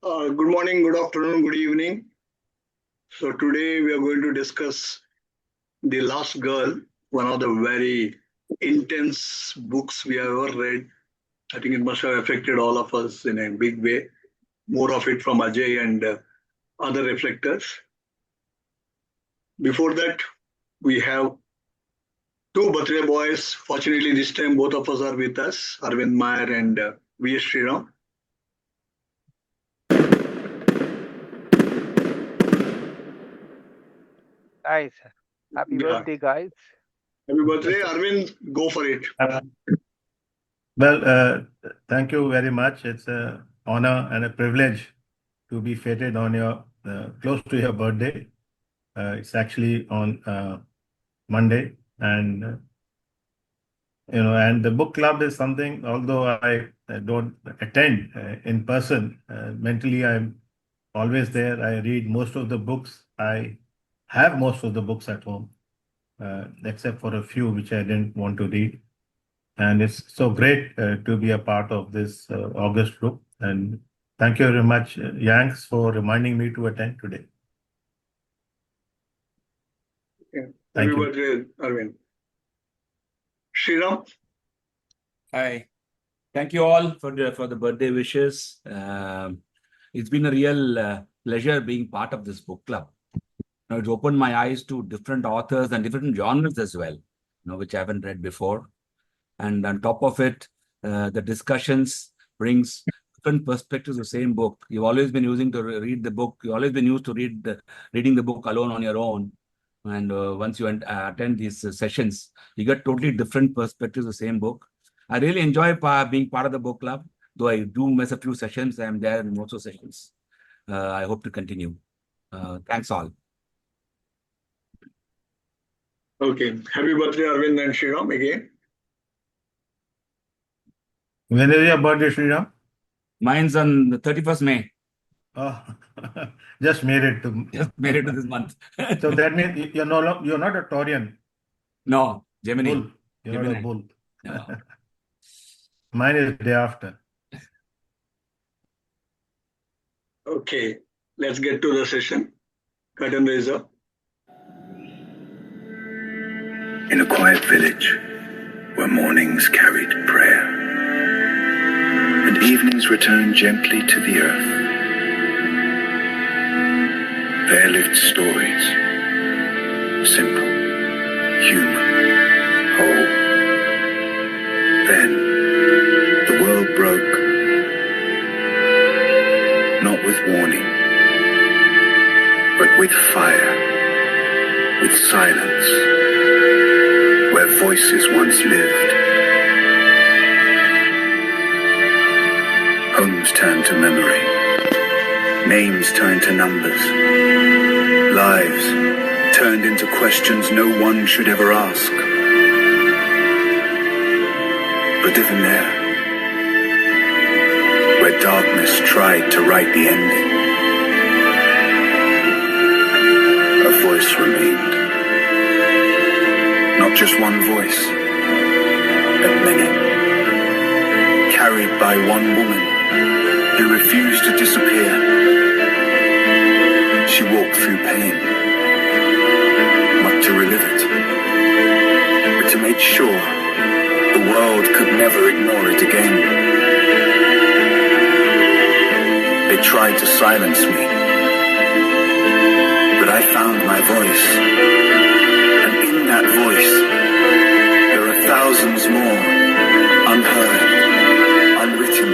Good morning, good afternoon, good evening. So today we are going to discuss The Last Girl, one of the very intense books we have ever read. I think it must have affected all of us in a big way. More of it from Ajay and other reflectors. Before that, we have two birthday boys. Fortunately, this time both of us are with us, Arvind Meyer and V.S. Sriram. Nice. Happy Yeah. birthday, guys. Happy birthday, Arvind. Go for it. Well, thank you very much. It's an honor and a privilege to be feted on your close to your birthday. It's actually on Monday, and and the book club is something. Although I don't attend in person, mentally I'm always there. I read most of the books. I have most of the books at home, except for a few which I didn't want to read. And it's so great to be a part of this August group. And thank you very much, Yanks, for reminding me to attend today. Yeah. Thank Happy you. birthday, Arvind. Sriram. Hi. Thank you all for the birthday wishes. It's been a real pleasure being part of this book club. It's opened my eyes to different authors and different genres as well, which I haven't read before. And on top of it, the discussions brings different perspectives of the same book. You've always been using to read the book. You've always been used to reading the book alone on your own. And once you attend these sessions, you get totally different perspectives of the same book. I really enjoy being part of the book club, though I do miss a few sessions. I'm there in most of the sessions. I hope to continue. Thanks all. Okay. Happy birthday, Arvind and Sriram again. When is your birthday, Sriram? Mine's on the 31st May. Oh, just made it to. Just made it to this month. So that means you're not a Taurian. No, Gemini. Bull. You're not a Gemini. bull. No. Mine is day after. Okay. Let's get to the session. Curtain raiser. In a quiet village where mornings carried prayer and evenings returned gently to the earth, there lived stories, simple, human, whole. Then the world broke, not with warning, but with fire, with silence, where voices once lived. Homes turned to memory, names turned to numbers, lives turned into questions no one should ever ask. But even there, where darkness tried to write the ending, a voice remained. Not just one voice, but many, carried by one woman who refused to disappear. She walked through pain, not to relive it, but to make sure the world could never ignore it again. They tried to silence me, but I found my voice. That voice, there are thousands more, unheard, unwritten,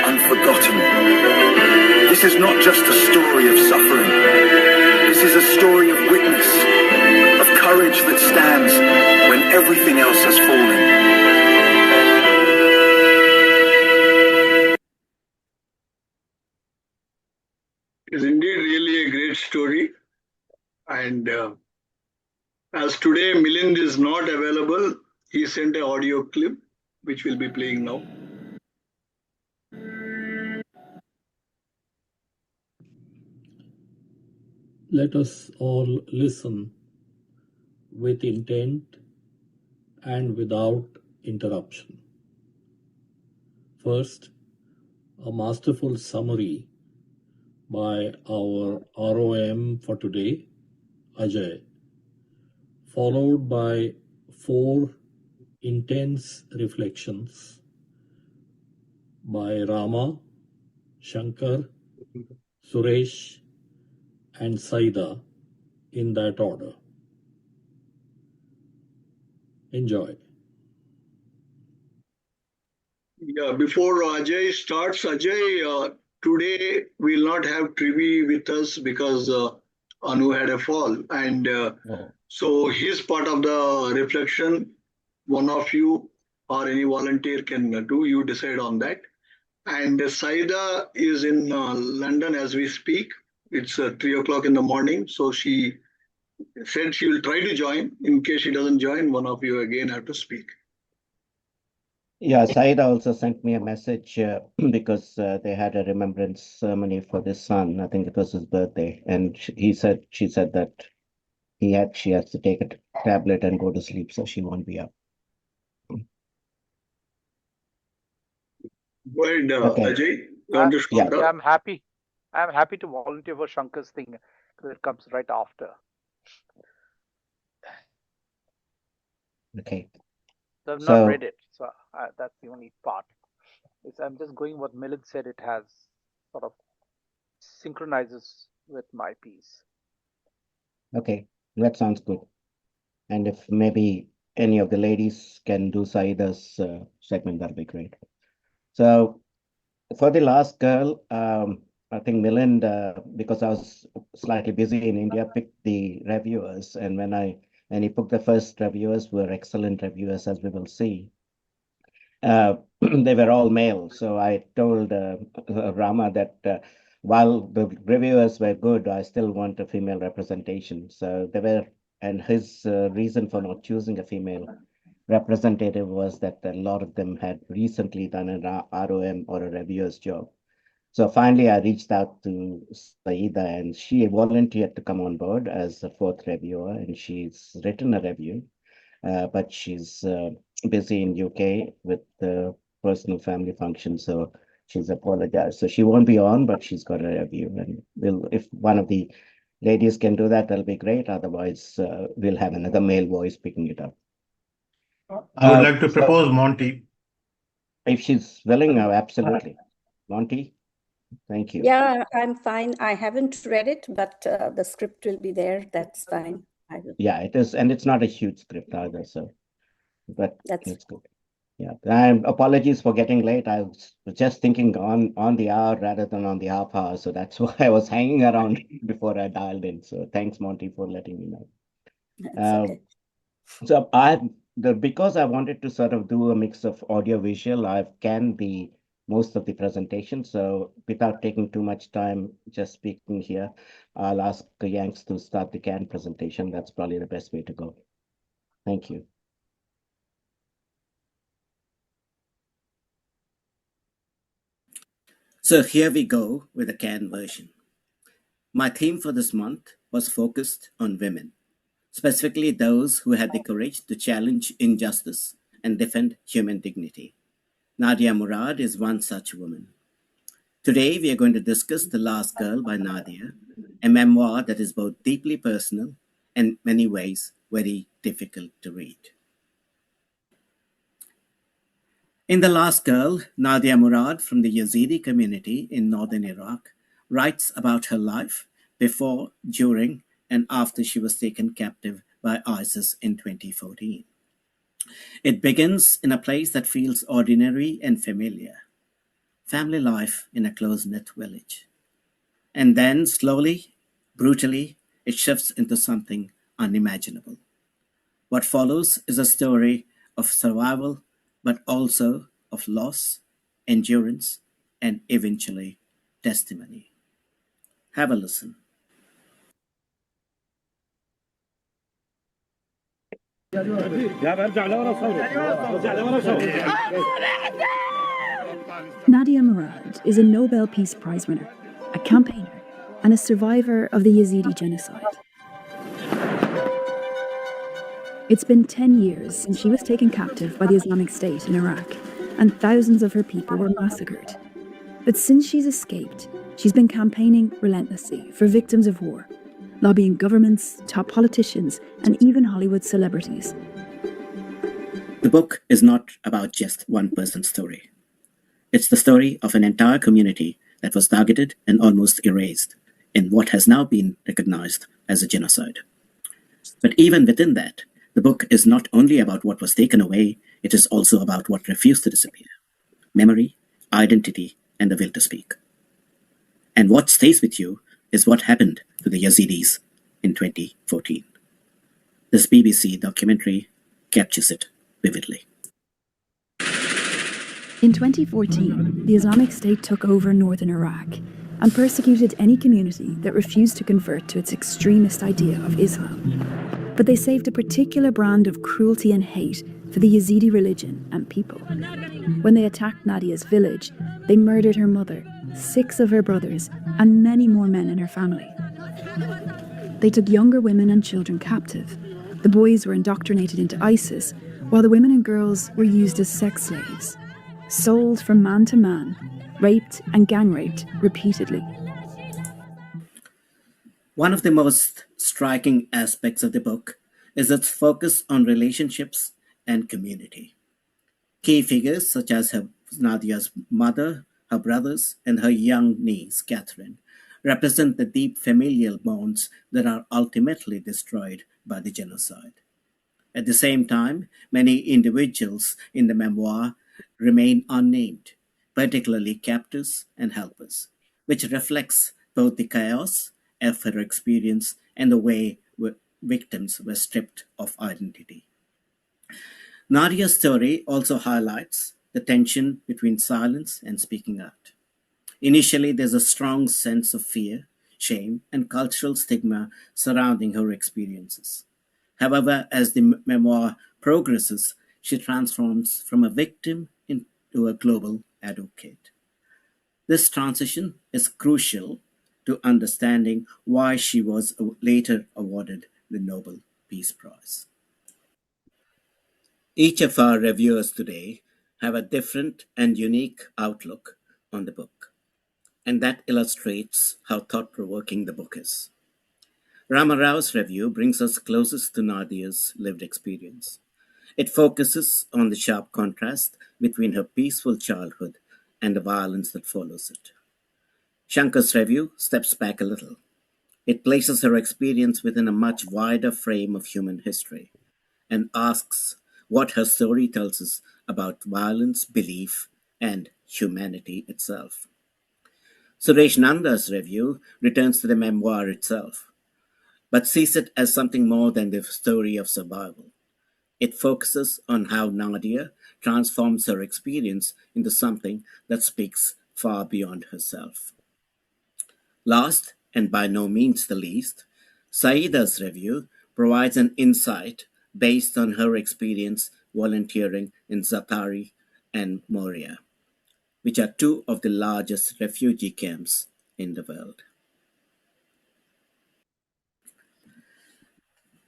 unforgotten. This is not just a story of suffering. This is a story of witness, of courage that stands when everything else has fallen. It is indeed really a great story. And as today Milind is not available, he sent an audio clip which we'll be playing now. Let us all listen with intent and without interruption. First, a masterful summary by our ROM for today, Ajay, followed by 4 intense reflections by Rama, Shankar, Suresh, and Saida in that order. Enjoy. Yeah, before Ajay starts, Ajay, today we'll not have Trivi with us because Anu had a fall. And so his part of the reflection, one of you or any volunteer can do, you decide on that. And Saida is in London as we speak. It's 3 o'clock in the morning. So she said she will try to join. In case she doesn't join, one of you again have to speak. Yeah, Saida also sent me a message because they had a remembrance ceremony for this son. I think it was his birthday, and she said that she has to take a tablet and go to sleep, so she won't be up. Go ahead, Okay. Ajay. You want to start Yeah, up? I'm happy. I'm happy to volunteer for Shankar's thing because it comes right after. Okay. So I've So- not read it, so that's the only part. I'm just going what Milind said. It has sort of synchronizes with my piece. Okay, that sounds good. And if maybe any of the ladies can do Saida's segment, that'll be great. So for the last girl, I think Milind, because I was slightly busy in India, picked the reviewers, and when he picked the first reviewers were excellent reviewers, as we will see. They were all male, so I told Rama that while the reviewers were good, I still want a female representation. So they were, and his reason for not choosing a female representative was that a lot of them had recently done an ROM or a reviewer's job. So finally, I reached out to Saida, and she volunteered to come on board as a 4th reviewer, and she's written a review, but she's busy in UK with the personal family function, so she's apologized. So she won't be on, but she's got a review, and if one of the ladies can do that, that'll be great. Otherwise, we'll have another male voice picking it up. I would like to propose Monty. If she's willing, absolutely. Monty, thank you. Yeah, I'm fine. I haven't read it, but the script will be there. That's fine. I will. Yeah, it is, and it's not a huge script either, so but That's it's good. Yeah, and apologies for getting late. I was just thinking on the hour rather than on the half hour, so that's why I was hanging around before I dialed in. So thanks, Monty, for letting me know. that's okay. So because I wanted to sort of do a mix of audio visual, I've canned most of the presentation. So without taking too much time just speaking here, I'll ask Yanks to start the canned presentation. That's probably the best way to go. Thank you. So here we go with the canned version. My theme for this month was focused on women, specifically those who had the courage to challenge injustice and defend human dignity. Nadia Murad is one such woman. Today, we are going to discuss The Last Girl by Nadia, a memoir that is both deeply personal and in many ways very difficult to read. In The Last Girl, Nadia Murad from the Yazidi community in northern Iraq writes about her life before, during, and after she was taken captive by ISIS in 2014. It begins in a place that feels ordinary and familiar, family life in a close-knit village. And then, slowly, brutally, it shifts into something unimaginable. What follows is a story of survival, but also of loss, endurance, and eventually testimony. Have a listen. Nadia Murad is a Nobel Peace Prize winner, a campaigner, and a survivor of the Yazidi genocide. It's been 10 years since she was taken captive by the Islamic State in Iraq, and thousands of her people were massacred. But since she's escaped, she's been campaigning relentlessly for victims of war, lobbying governments, top politicians, and even Hollywood celebrities. The book is not about just one person's story. It's the story of an entire community that was targeted and almost erased in what has now been recognized as a genocide. But even within that, the book is not only about what was taken away, it is also about what refused to disappear: memory, identity, and the will to speak. And what stays with you is what happened to the Yazidis in 2014. This BBC documentary captures it vividly. In 2014, the Islamic State took over northern Iraq and persecuted any community that refused to convert to its extremist idea of Islam. But they saved a particular brand of cruelty and hate for the Yazidi religion and people. When they attacked Nadia's village, they murdered her mother, 6 of her brothers, and many more men in her family. They took younger women and children captive. The boys were indoctrinated into ISIS, while the women and girls were used as sex slaves, sold from man to man, raped and gang raped repeatedly. One of the most striking aspects of the book is its focus on relationships and community. Key figures such as Nadia's mother, her brothers, and her young niece, Catherine, represent the deep familial bonds that are ultimately destroyed by the genocide. At the same time, many individuals in the memoir remain unnamed, particularly captors and helpers, which reflects both the chaos of her experience and the way victims were stripped of identity. Nadia's story also highlights the tension between silence and speaking out. Initially, there's a strong sense of fear, shame, and cultural stigma surrounding her experiences. However, as the memoir progresses, she transforms from a victim into a global advocate. This transition is crucial to understanding why she was later awarded the Nobel Peace Prize. Each of our reviewers today have a different and unique outlook on the book, and that illustrates how thought-provoking the book is. Rama Rao's review brings us closest to Nadia's lived experience. It focuses on the sharp contrast between her peaceful childhood and the violence that follows it. Shankar's review steps back a little. It places her experience within a much wider frame of human history and asks what her story tells us about violence, belief, and humanity itself. Suresh Nanda's review returns to the memoir itself, but sees it as something more than the story of survival. It focuses on how Nadia transforms her experience into something that speaks far beyond herself. Last, and by no means the least, Saida's review provides an insight based on her experience volunteering in Zaatari and Moria, which are 2 of the largest refugee camps in the world.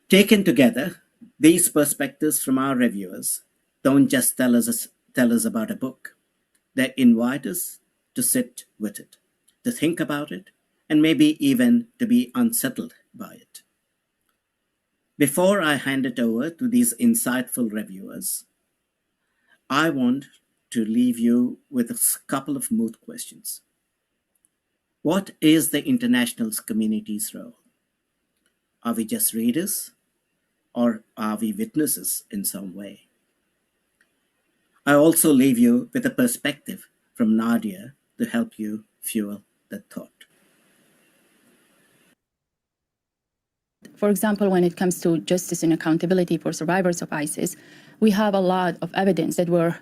Taken together, these perspectives from our reviewers don't just tell us about a book. They invite us to sit with it, to think about it, and maybe even to be unsettled by it. Before I hand it over to these insightful reviewers, I want to leave you with a couple of moot questions. What is the international community's role? Are we just readers, or are we witnesses in some way? I also leave you with a perspective from Nadia to help you fuel that thought. For example, when it comes to justice and accountability for survivors of ISIS, we have a lot of evidence that were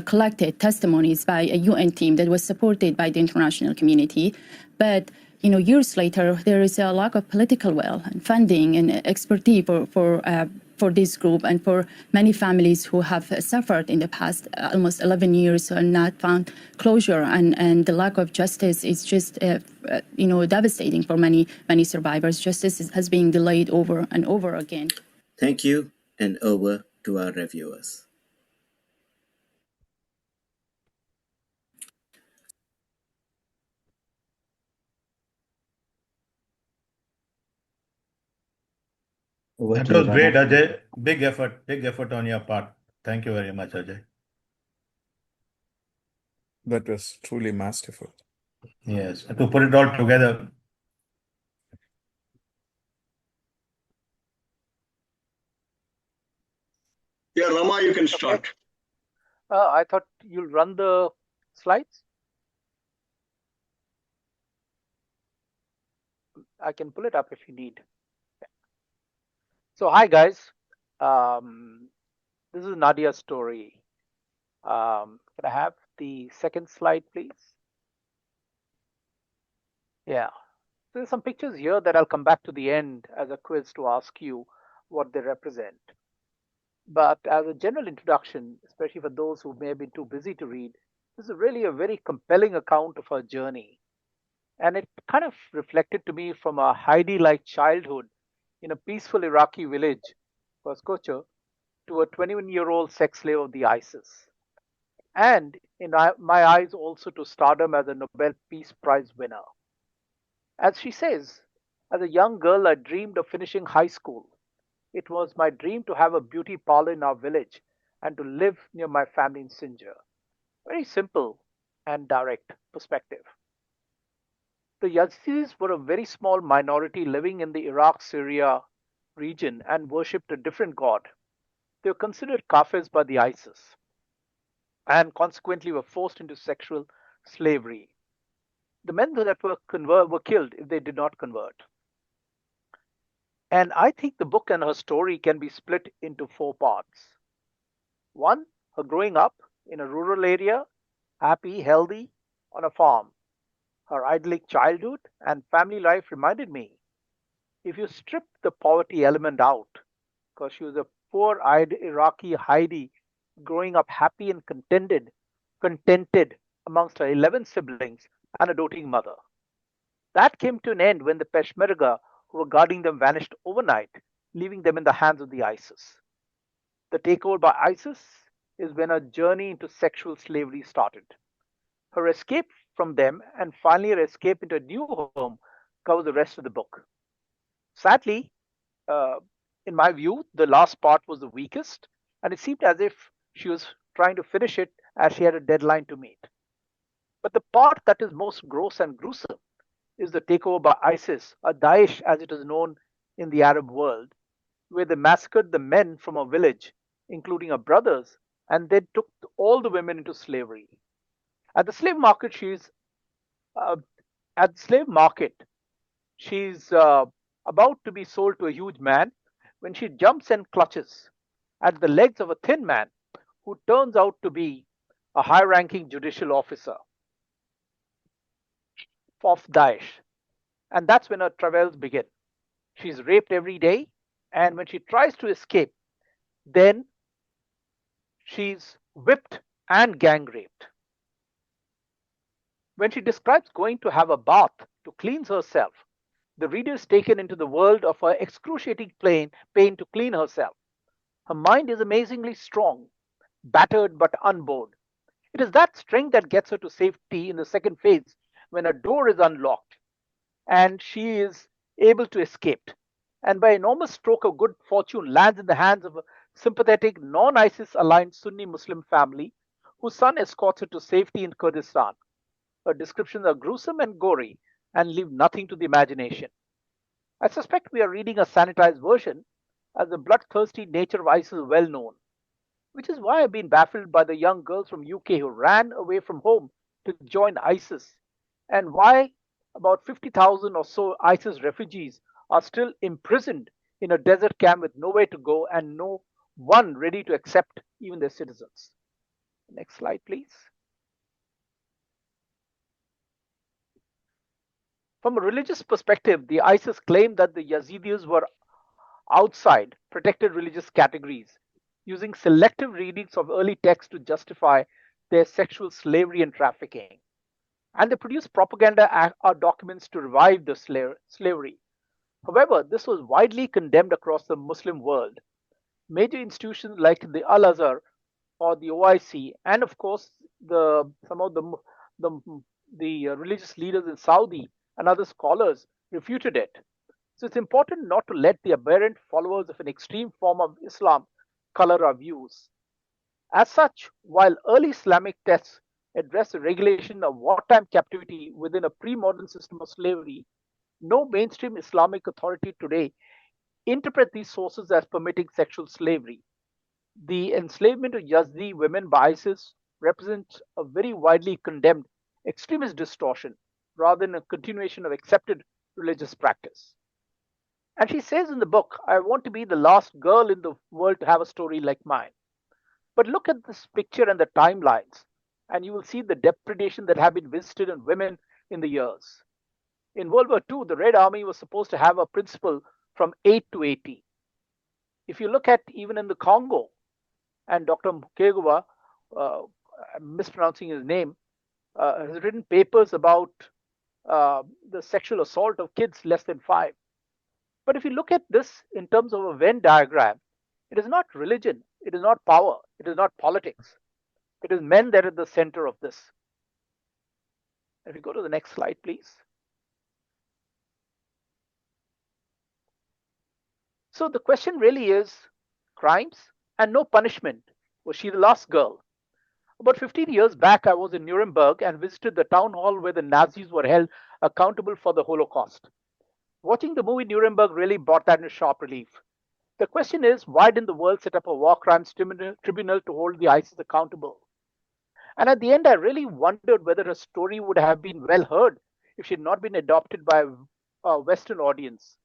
collected, testimonies by a UN team that was supported by the international community. But years later, there is a lack of political will and funding and expertise for this group and for many families who have suffered in the past almost 11 years and not found closure. And the lack of justice is just, devastating for many survivors. Justice has been delayed over and over again. Thank you, and over to our reviewers. Over That to you, was great, Rama. Ajay. Big effort on your part. Thank you very much, Ajay. That was truly masterful. Yes, to put it all together. Yeah, Rama, you can start. I thought you'll run the slides. I can pull it up if you need. So hi guys, this is Nadia's story. Can I have the second slide, please? Yeah. So there's some pictures here that I'll come back to the end as a quiz to ask you what they represent. But as a general introduction, especially for those who may have been too busy to read, this is really a very compelling account of her journey. And it kind of reflected to me from a Heidi-like childhood in a peaceful Iraqi village, Koskocha, to a 21-year-old sex slave of the ISIS. And in my eyes, also to stardom as a Nobel Peace Prize winner. As she says, as a young girl, I dreamed of finishing high school. It was my dream to have a beauty parlor in our village and to live near my family in Sinjar. Very simple and direct perspective. The Yazidis were a very small minority living in the Iraq-Syria region and worshipped a different god. They were considered kafirs by the ISIS and consequently were forced into sexual slavery. The men that were killed if they did not convert. And I think the book and her story can be split into 4 parts. 1, her growing up in a rural area, happy, healthy, on a farm. Her idyllic childhood and family life reminded me, if you strip the poverty element out, because she was a poor-eyed Iraqi Heidi growing up happy and contented amongst her 11 siblings and a doting mother. That came to an end when the Peshmerga who were guarding them vanished overnight, leaving them in the hands of the ISIS. The takeover by ISIS is when her journey into sexual slavery started. Her escape from them and finally her escape into a new home covers the rest of the book. Sadly, in my view, the last part was the weakest, and it seemed as if she was trying to finish it as she had a deadline to meet. But the part that is most gross and gruesome is the takeover by ISIS, or Daesh as it is known in the Arab world, where they massacred the men from a village, including her brothers, and then took all the women into slavery. At the slave market, she's about to be sold to a huge man when she jumps and clutches at the legs of a thin man who turns out to be a high-ranking judicial officer of Daesh. And that's when her travails begin. She's raped every day, and when she tries to escape, then she's whipped and gang raped. When she describes going to have a bath to cleanse herself, the reader is taken into the world of her excruciating pain to clean herself. Her mind is amazingly strong, battered but unbored. It is that strength that gets her to safety in the second phase when a door is unlocked and she is able to escape. And by enormous stroke of good fortune lands in the hands of a sympathetic non-ISIS aligned Sunni Muslim family whose son escorts her to safety in Kurdistan. Her descriptions are gruesome and gory and leave nothing to the imagination. I suspect we are reading a sanitized version as the bloodthirsty nature of ISIS is well known, which is why I've been baffled by the young girls from UK who ran away from home to join ISIS, and why about 50,000 or so ISIS refugees are still imprisoned in a desert camp with nowhere to go and no one ready to accept even their citizens. Next slide, please. From a religious perspective, the ISIS claimed that the Yazidis were outside protected religious categories, using selective readings of early texts to justify their sexual slavery and trafficking. And they produced propaganda documents to revive the slavery. However, this was widely condemned across the Muslim world. Major institutions like the Al-Azhar or the OIC, and of course some of the religious leaders in Saudi and other scholars refuted it. So it's important not to let the aberrant followers of an extreme form of Islam color our views. As such, while early Islamic texts address the regulation of wartime captivity within a pre-modern system of slavery, no mainstream Islamic authority today interpret these sources as permitting sexual slavery. The enslavement of Yazidi women by ISIS represents a very widely condemned extremist distortion rather than a continuation of accepted religious practice. And she says in the book, I want to be the last girl in the world to have a story like mine. But look at this picture and the timelines, and you will see the depredation that have been visited on women in the years. In World War II, the Red Army was supposed to have a principal from 8 to 80. If you look at even in the Congo, and Dr. Mukwege, I'm mispronouncing his name, has written papers about the sexual assault of kids less than 5. But if you look at this in terms of a Venn diagram, it is not religion, it is not power, it is not politics. It is men that are at the center of this. If you go to the next slide, please. So the question really is crimes and no punishment. Was she the last girl? About 15 years back, I was in Nuremberg and visited the town hall where the Nazis were held accountable for the Holocaust. Watching the movie Nuremberg really brought that into sharp relief. The question is, why didn't the world set up a war crimes tribunal to hold the ISIS accountable? And at the end, I really wondered whether her story would have been well heard if she had not been adopted by a Western audience,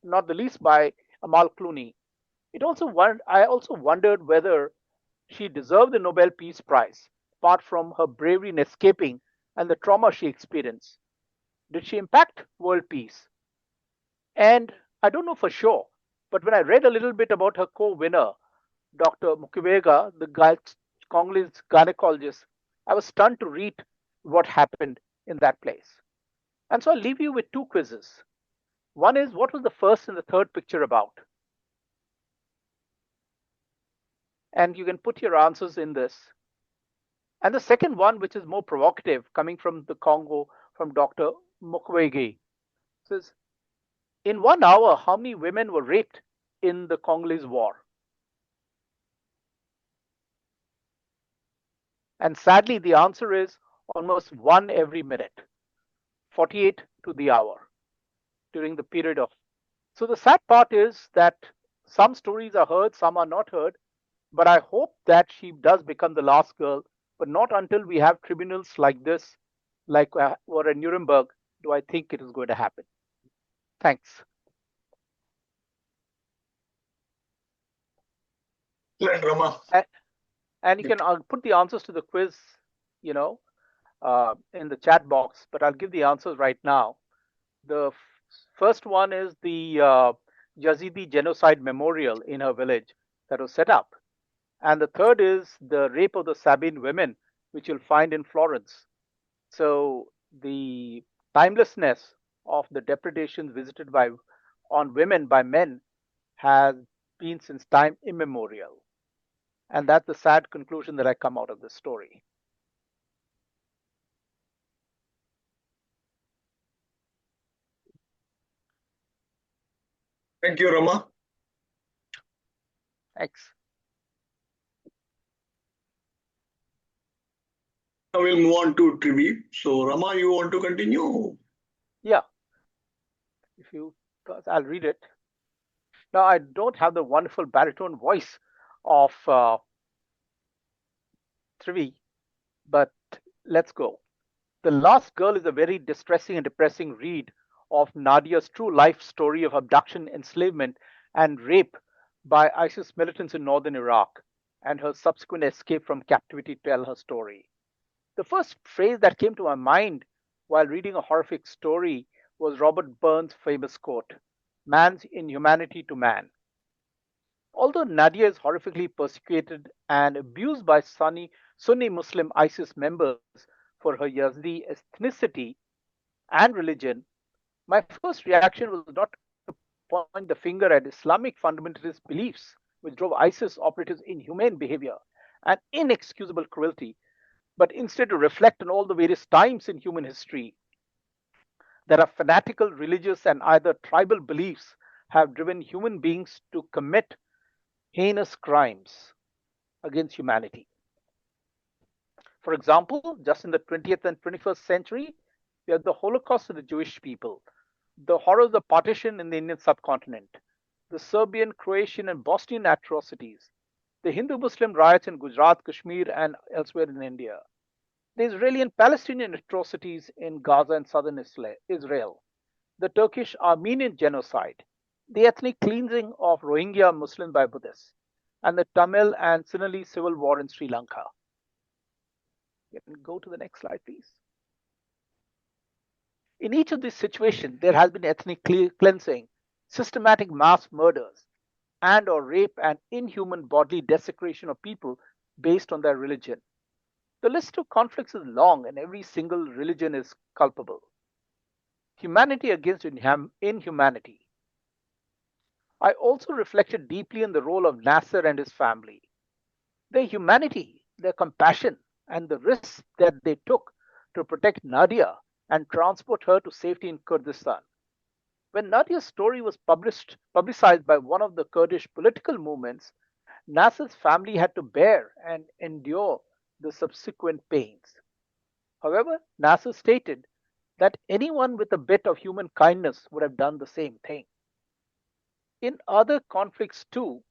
not the least by Amal Clooney. I also wondered whether she deserved the Nobel Peace Prize, apart from her bravery in escaping and the trauma she experienced. Did she impact world peace? And I don't know for sure, but when I read a little bit about her co-winner, Dr. Mukwege, the Congolese gynecologist, I was stunned to read what happened in that place. And so I'll leave you with 2 quizzes. One is, what was the first and the third picture about? And you can put your answers in this. And the second one, which is more provocative, coming from the Congo, from Dr. Mukwege, says, in 1 hour, how many women were raped in the Congolese war? And sadly, the answer is almost 1 every minute, 48 to the hour during the period of. So the sad part is that some stories are heard, some are not heard, but I hope that she does become the last girl, but not until we have tribunals like this, like were in Nuremberg, do I think it is going to happen. Thanks. Rama. And you can put the answers to the quiz, in the chat box, but I'll give the answers right now. The first one is the Yazidi genocide memorial in her village that was set up. And the third is the rape of the Sabine women, which you'll find in Florence. So the timelessness of the depredations visited on women by men has been since time immemorial. And that's the sad conclusion that I come out of this story. Thank you, Rama. Thanks. Now we'll move on to Trivi. So, Rama, you want to continue? Yeah. I'll read it. Now, I don't have the wonderful baritone voice of Trivi, but let's go. The Last Girl is a very distressing and depressing read of Nadia's true life story of abduction, enslavement, and rape by ISIS militants in northern Iraq, and her subsequent escape from captivity to tell her story. The first phrase that came to my mind while reading a horrific story was Robert Burns' famous quote, "Man's inhumanity to man." Although Nadia is horrifically persecuted and abused by Sunni Muslim ISIS members for her Yazidi ethnicity and religion, my first reaction was not to point the finger at Islamic fundamentalist beliefs, which drove ISIS operatives' inhumane behavior and inexcusable cruelty, but instead to reflect on all the various times in human history There are fanatical religious and either tribal beliefs have driven human beings to commit heinous crimes against humanity. For example, just in the 20th and 21st century, we have the Holocaust of the Jewish people, the horrors of partition in the Indian subcontinent, the Serbian, Croatian, and Bosnian atrocities, the Hindu-Muslim riots in Gujarat, Kashmir, and elsewhere in India, the Israeli and Palestinian atrocities in Gaza and southern Israel, the Turkish-Armenian genocide, the ethnic cleansing of Rohingya Muslims by Buddhists, and the Tamil and Sinhalese civil war in Sri Lanka. You can go to the next slide, please. In each of these situations, there has been ethnic cleansing, systematic mass murders, and or rape and inhuman bodily desecration of people based on their religion. The list of conflicts is long and every single religion is culpable. Humanity against inhumanity. I also reflected deeply on the role of Nasser and his family. Their humanity, their compassion, and the risks that they took to protect Nadia and transport her to safety in Kurdistan. When Nadia's story was publicized by one of the Kurdish political movements, Nasser's family had to bear and endure the subsequent pains. However, Nasser stated that anyone with a bit of human kindness would have done the same thing. In other conflicts too,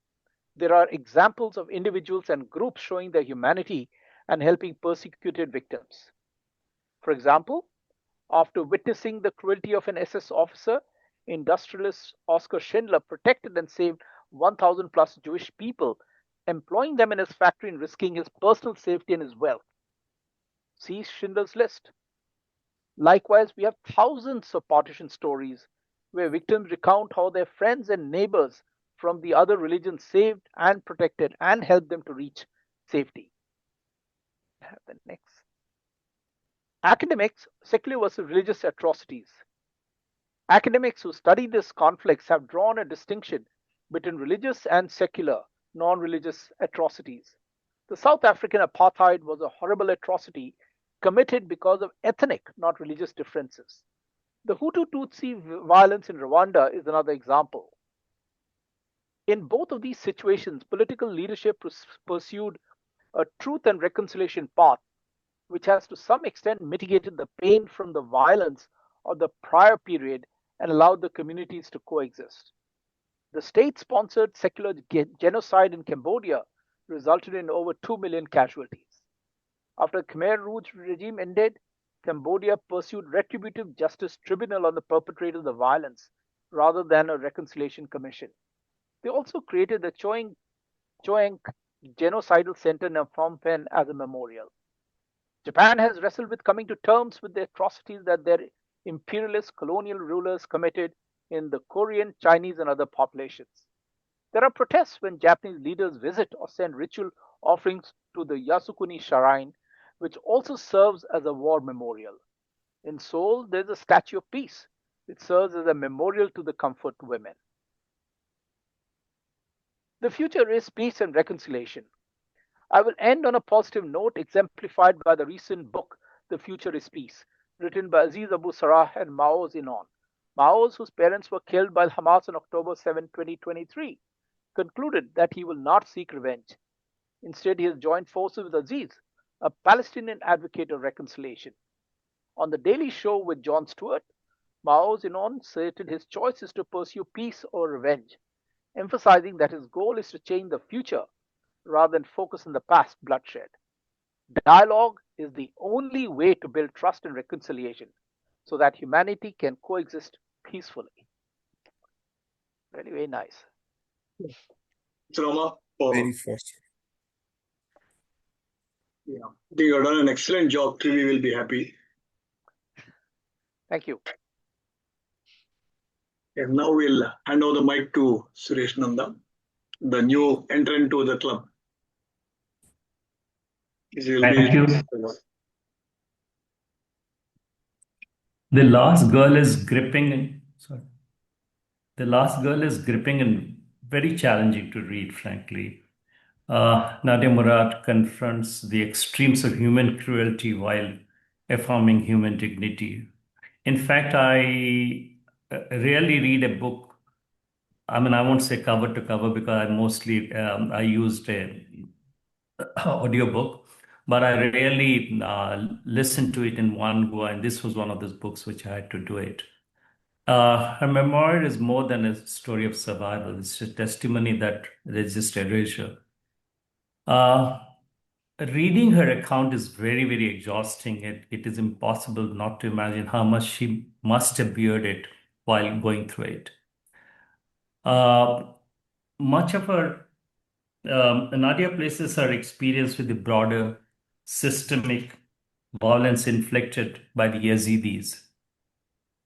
there are examples of individuals and groups showing their humanity and helping persecuted victims. For example, after witnessing the cruelty of an SS officer, industrialist Oskar Schindler protected and saved 1,000 plus Jewish people, employing them in his factory and risking his personal safety and his wealth. See Schindler's List. Likewise, we have thousands of partition stories where victims recount how their friends and neighbors from the other religions saved and protected and helped them to reach safety. The next. Academics, secular versus religious atrocities. Academics who study these conflicts have drawn a distinction between religious and secular, non-religious atrocities. The South African apartheid was a horrible atrocity committed because of ethnic, not religious differences. The Hutu-Tutsi violence in Rwanda is another example. In both of these situations, political leadership pursued a truth and reconciliation path, which has to some extent mitigated the pain from the violence of the prior period and allowed the communities to coexist. The state-sponsored secular genocide in Cambodia resulted in over 2 million casualties. After the Khmer Rouge regime ended, Cambodia pursued retributive justice tribunal on the perpetrators of the violence rather than a reconciliation commission. They also created the Choeng Genocidal Center in Phnom Penh as a memorial. Japan has wrestled with coming to terms with the atrocities that their imperialist colonial rulers committed in the Korean, Chinese, and other populations. There are protests when Japanese leaders visit or send ritual offerings to the Yasukuni Shrine, which also serves as a war memorial. In Seoul, there is a Statue of Peace, which serves as a memorial to the comfort women. The future is peace and reconciliation. I will end on a positive note exemplified by the recent book, The Future is Peace, written by Aziz Abu Sarah and Mao Zedong. Mao, whose parents were killed by Hamas on October 7, 2023, concluded that he will not seek revenge. Instead, he has joined forces with Aziz, a Palestinian advocate of reconciliation. On The Daily Show with Jon Stewart, Mao Zedong stated his choice is to pursue peace or revenge, emphasizing that his goal is to change the future rather than focus on the past bloodshed. Dialogue is the only way to build trust and reconciliation so that humanity can coexist peacefully. Very, very nice. Rama, Very first. yeah, I think you've done an excellent job. Trivy will be happy. Thank you. And now we'll hand over the mic to Suresh Nanda, the new entrant to the club. Thank you. The last girl is gripping and very challenging to read, frankly. Nadia Murad confronts the extremes of human cruelty while affirming human dignity. In fact, I rarely read a book. I mean, I won't say cover to cover because I used a audiobook, but I rarely listen to it in one go, and this was one of those books which I had to do it. Her memoir is more than a story of survival. It's a testimony that resists erasure. Reading her account is very, very exhausting. It is impossible not to imagine how much she must have beared it while going through it. Much of her Nadia places her experience with the broader systemic violence inflicted by the Yazidis.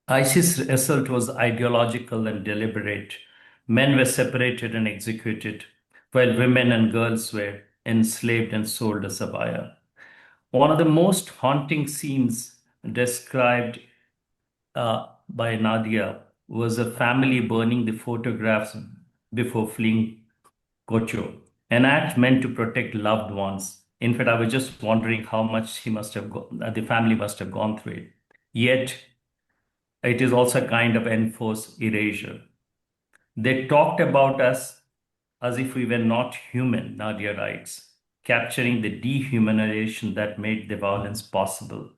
ISIS assault was ideological and deliberate. Men were separated and executed, while women and girls were enslaved and sold as abaya. One of the most haunting scenes described by Nadia was a family burning the photographs before fleeing Kocho, an act meant to protect loved ones. In fact, I was just wondering how much the family must have gone through it. Yet, it is also a kind of enforced erasure. They talked about us as if we were not human, Nadia writes, capturing the dehumanization that made the violence possible.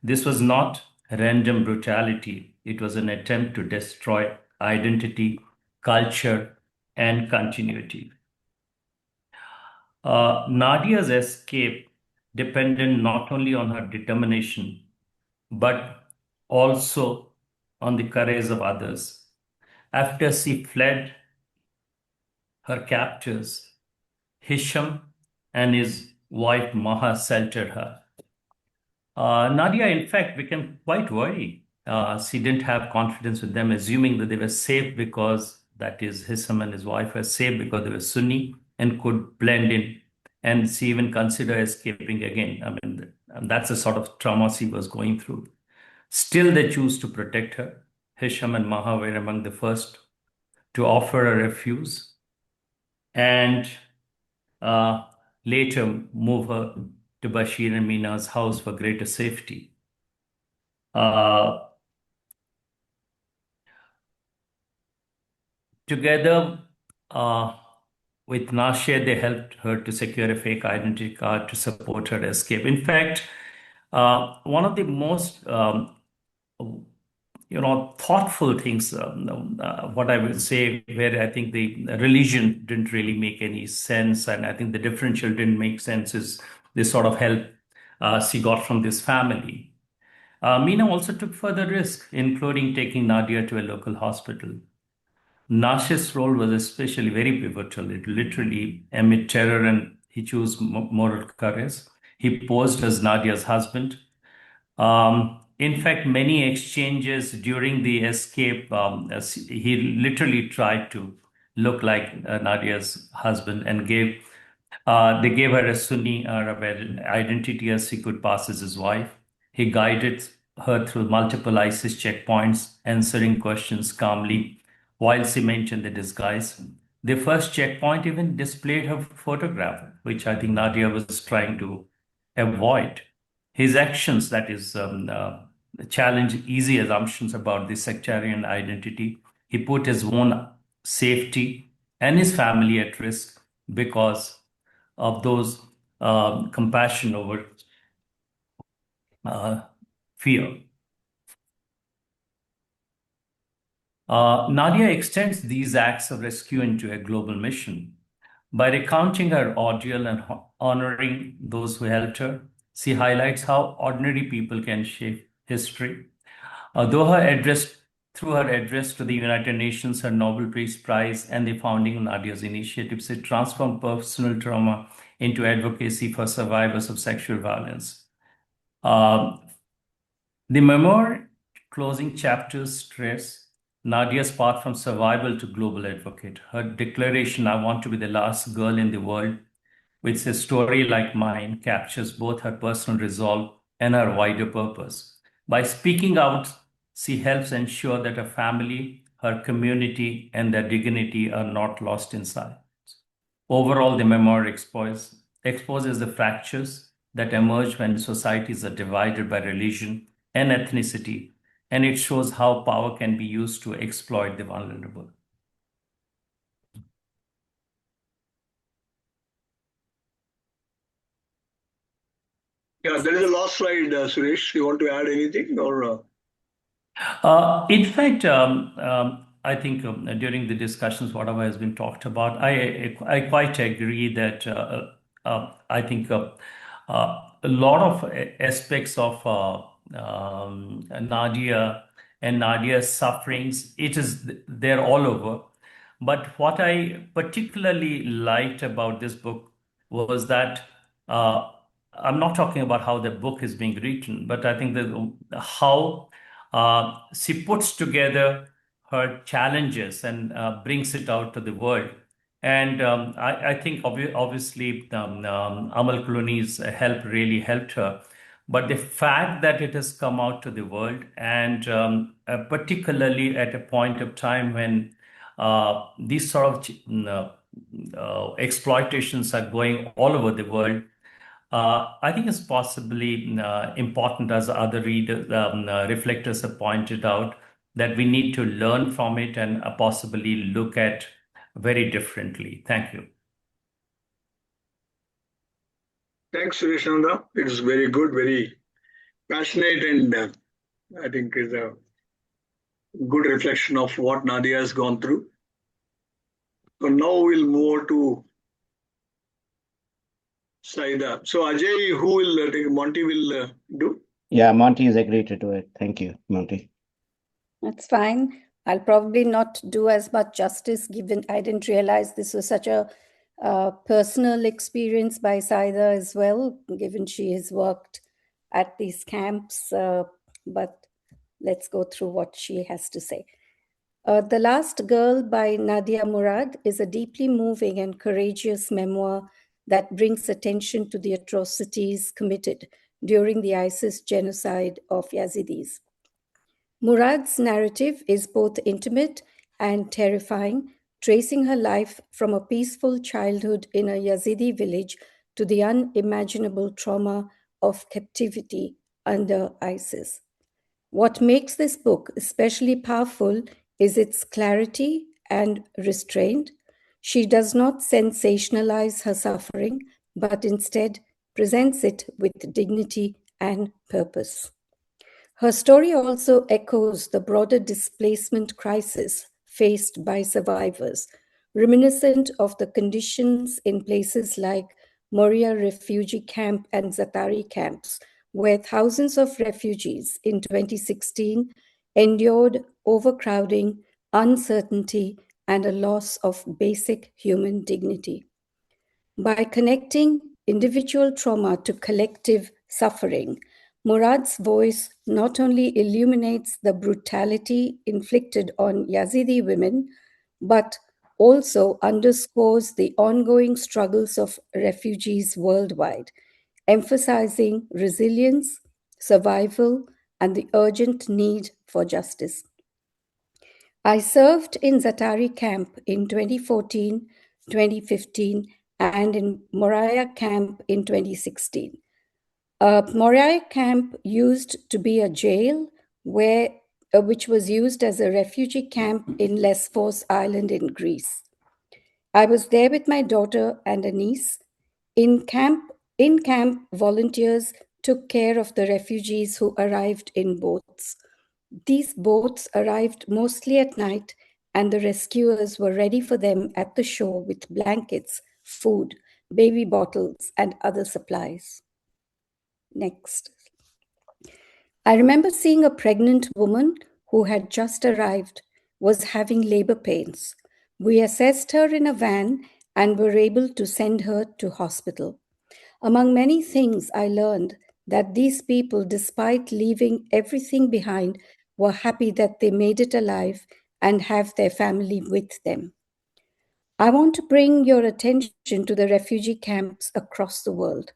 This was not random brutality. It was an attempt to destroy identity, culture, and continuity. Nadia's escape depended not only on her determination, but also on the courage of others. After she fled her captors, Hisham and his wife Maha sheltered her. Nadia, in fact, became quite worried. She didn't have confidence with them, assuming that they were safe because, that is, Hisham and his wife were safe because they were Sunni and could blend in. And she even considered escaping again. I mean, that's the sort of trauma she was going through. Still, they chose to protect her. Hisham and Maha were among the first to offer a refuge and later move her to Bashir and Mina's house for greater safety. Together with Nashe, they helped her to secure a fake identity card to support her escape. In fact, one of the most thoughtful things, what I would say, where I think the religion didn't really make any sense, and I think the differential didn't make sense, is this sort of help she got from this family. Mina also took further risk, including taking Nadia to a local hospital. Nashe's role was especially very pivotal. It literally amid terror, and he chose moral courage. He posed as Nadia's husband. In fact, many exchanges during the escape, he literally tried to look like Nadia's husband and they gave her a Sunni Arab identity as she could pass as his wife. He guided her through multiple ISIS checkpoints, answering questions calmly while she maintained the disguise. The first checkpoint even displayed her photograph, which I think Nadia was trying to avoid. His actions, that is, challenge easy assumptions about the sectarian identity. He put his own safety and his family at risk because of those compassion over fear. Nadia extends these acts of rescue into a global mission. By recounting her ordeal and honoring those who helped her, she highlights how ordinary people can shape history. Through her address to the United Nations, her Nobel Peace Prize, and the founding of Nadia's initiatives, she transformed personal trauma into advocacy for survivors of sexual violence. The memoir closing chapters stress Nadia's path from survival to global advocate. Her declaration, "I want to be the last girl in the world," with a story like mine, captures both her personal resolve and her wider purpose. By speaking out, she helps ensure that her family, her community, and their dignity are not lost in silence. Overall, the memoir exposes the fractures that emerge when societies are divided by religion and ethnicity, and it shows how power can be used to exploit the vulnerable. Yeah, there is a last slide, Suresh. You want to add anything or? In fact, I think during the discussions, whatever has been talked about, I quite agree that I think a lot of aspects of Nadia and Nadia's sufferings, it is there all over. But what I particularly liked about this book was that I'm not talking about how the book is being written, but I think that how she puts together her challenges and brings it out to the world. And I think obviously Amal Clooney's help really helped her. But the fact that it has come out to the world, and particularly at a point of time when these sort of exploitations are going all over the world, I think it's possibly important, as other reflectors have pointed out, that we need to learn from it and possibly look at very differently. Thank you. Thanks, Sureshnanda. It is very good, very passionate, and I think is a good reflection of what Nadia has gone through. So now we'll move to Saida. So Ajay, who will take? Monty will do? Yeah, Monty has agreed to do it. Thank you, Monty. That's fine. I'll probably not do as much justice given I didn't realize this was such a personal experience by Saida as well, given she has worked at these camps. But let's go through what she has to say. The Last Girl by Nadia Murad is a deeply moving and courageous memoir that brings attention to the atrocities committed during the ISIS genocide of Yazidis. Murad's narrative is both intimate and terrifying, tracing her life from a peaceful childhood in a Yazidi village to the unimaginable trauma of captivity under ISIS. What makes this book especially powerful is its clarity and restraint. She does not sensationalize her suffering, but instead presents it with dignity and purpose. Her story also echoes the broader displacement crisis faced by survivors, reminiscent of the conditions in places like Moria refugee camp and Zatari camps, where thousands of refugees in 2016 endured overcrowding, uncertainty, and a loss of basic human dignity. By connecting individual trauma to collective suffering, Murad's voice not only illuminates the brutality inflicted on Yazidi women, but also underscores the ongoing struggles of refugees worldwide, emphasizing resilience, survival, and the urgent need for justice. I served in Zatari camp in 2014, 2015, and in Moria camp in 2016. Moria camp used to be a jail which was used as a refugee camp in Lesbos Island in Greece. I was there with my daughter and a niece. In camp, volunteers took care of the refugees who arrived in boats. These boats arrived mostly at night, and the rescuers were ready for them at the shore with blankets, food, baby bottles, and other supplies. Next. I remember seeing a pregnant woman who had just arrived, was having labor pains. We assessed her in a van and were able to send her to hospital. Among many things, I learned that these people, despite leaving everything behind, were happy that they made it alive and have their family with them. I want to bring your attention to the refugee camps across the world.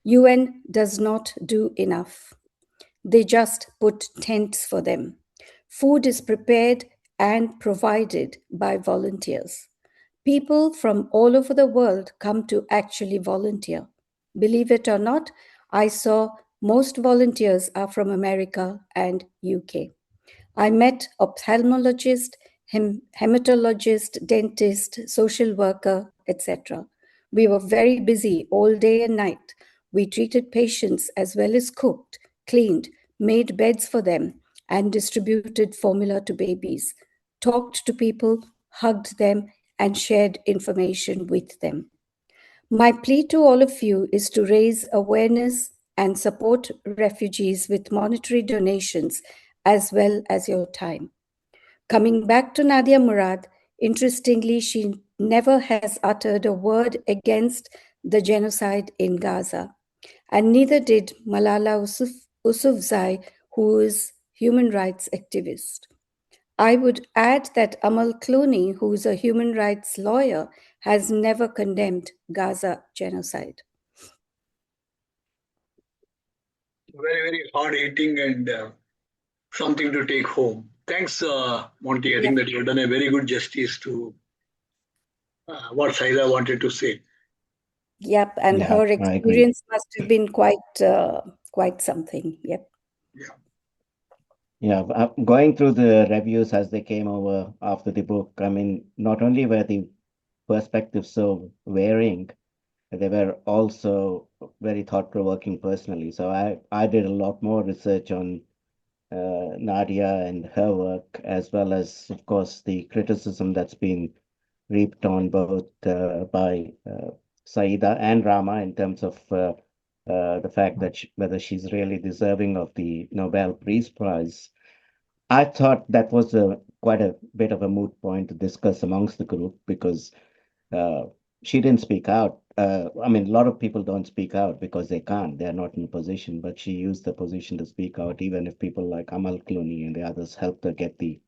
UN does not do enough. They just put tents for them. Food is prepared and provided by volunteers. People from all over the world come to actually volunteer. Believe it or not, I saw most volunteers are from America and UK. I met ophthalmologist, hematologist, dentist, social worker, etc. We were very busy all day and night. We treated patients as well as cooked, cleaned, made beds for them, and distributed formula to babies, talked to people, hugged them, and shared information with them. My plea to all of you is to raise awareness and support refugees with monetary donations as well as your time. Coming back to Nadia Murad, interestingly, she never has uttered a word against the genocide in Gaza, and neither did Malala Yousafzai, who is human rights activist. I would add that Amal Clooney, who is a human rights lawyer, has never condemned Gaza genocide. Very, very hard hitting and something to take home. Thanks, Monty. I think that you've done a very good justice to what Saida wanted to say. Yep, and Yeah, her I agree. experience must have been quite something. Yep. Yeah, going through the reviews as they came over after the book, I mean, not only were the perspectives so varying, they were also very thought-provoking personally. So I did a lot more research on Nadia and her work, as well as, of course, the criticism that's been reaped on both by Saida and Rama in terms of the fact that whether she's really deserving of the Nobel Peace Prize. I thought that was quite a bit of a moot point to discuss amongst the group because she didn't speak out. I mean, a lot of people don't speak out because they can't. They're not in a position, but she used the position to speak out, even if people like Amal Clooney and the others helped her get the